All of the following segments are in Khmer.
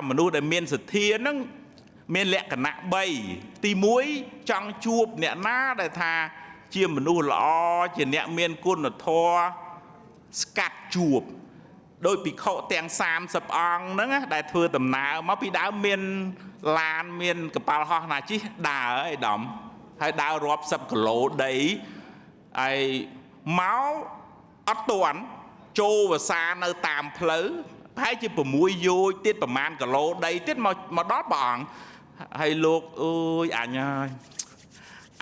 មនុស្សដែលមានសទ្ធានឹងមានលក្ខណៈ3ទី1ចង់ជួបអ្នកណាដែលថាជាមនុស្សល្អជាអ្នកមានគុណធម៌ស្កាត់ជួបដោយភិក្ខុទាំង30អង្គហ្នឹងដែលធ្វើដំណើរមកពីដើមមានឡានមានកប៉ាល់ហោះណាជិះដើរអីដំហើយដើររាប់10គីឡូដីហើយមកអត់ទាន់ចូលវសានៅតាមផ្លូវប្រហែលជា6យោជទៀតប្រហែលគីឡូដីទៀតមកដល់ព្រះអង្គហើយលោកអើយអញហើយ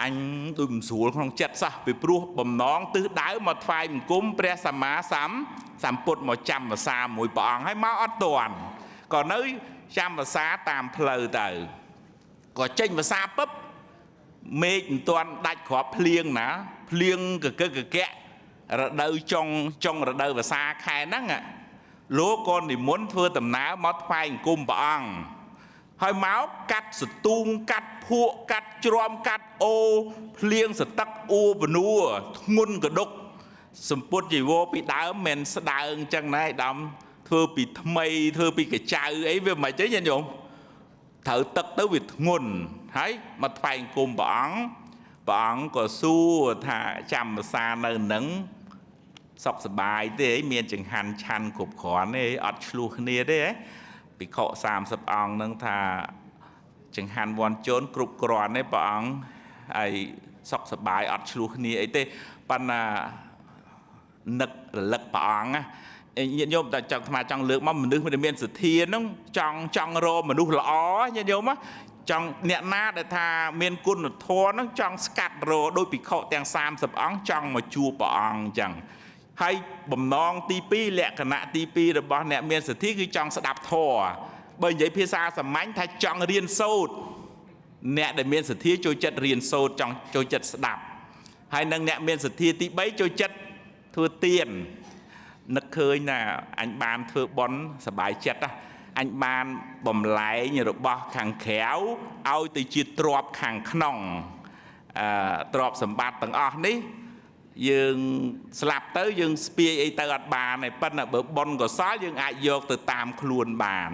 អញដូចមិនស្រួលក្នុងចិត្តសោះពីព្រោះបំណងទិសដៅមកថ្វាយបង្គំព្រះសម្មាសម្ពុទ្ធមកចាំវសាមួយព្រះអង្គហើយមកអត់ទាន់ក៏នៅចាំវសាតាមផ្លូវទៅក៏ចេញវសាពឹបមេឃមិនទាន់ដាច់គ្រាប់ភ្លៀងណាភ្លៀងកករដូវចុងរដូវវសាខែហ្នឹងលោកក៏និមន្តធ្វើដំណើរមកថ្វាយបង្គំព្រះអង្គហើយមកកាត់សទូងកាត់ភក់កាត់ជ្រាំកាត់អូភ្លៀងសទឹកអ៊ូបនួធ្ងន់កដុកសម្ពុតជីវរពីដើមមិនស្ដើងចឹងណាឯដំធ្វើពីថ្មីធ្វើពីកចៅអីវាមិនអីទេញោមត្រូវទឹកទៅវាធ្ងន់ហើយមកថ្វាយបង្គំព្រះអង្គក៏សួរថាចាំភាសានៅនឹងសុខសบายទេមានចង្ហាន់ឆាន់គ្រប់គ្រាន់ទេអត់ឆ្លោះគ្នាទេភិក្ខុ30អង្គនឹងថាចង្ហាន់វ័នជូនគ្រប់គ្រាន់ទេព្រះអង្គហើយសុខសบายអត់ឆ្លោះគ្នាអីទេប៉ុន្តែនឹករលឹកព្រះអង្គញាតិញោមតែចង់លើកមកមនុស្សដែលមានសទ្ធានឹងចង់រកមនុស្សល្អញាតិញោមចង់អ្នកណាដែលថាមានគុណធម៌នឹងចង់ស្កាត់រកដោយភិក្ខុទាំង30អង្គចង់មកជួបព្រះអង្គអញ្ចឹងហើយបំណងទី2លក្ខណៈទី2របស់អ្នកមានសទ្ធាគឺចង់ស្ដាប់ធម៌បើនិយាយភាសាសាមញ្ញថាចង់រៀនសូត្រអ្នកដែលមានសទ្ធាចូលចិត្តរៀនសូត្រចង់ចូលចិត្តស្ដាប់ហើយនឹងអ្នកមានសទ្ធាទី3ចូលចិត្តធ្វើទាននឹកឃើញណាអញបានធ្វើបុណ្យសบายចិត្តណាអញបានបំលែងរបស់ខាងក្រៅឲ្យទៅជាទ្រព្យខាងក្នុងទ្រព្យសម្បត្តិទាំងអស់នេះយើងស្លាប់ទៅយើងស្ពាយអីទៅអត់បានទេប៉ុន្តែបើបុណ្យកុសលយើងអាចយកទៅតាមខ្លួនបាន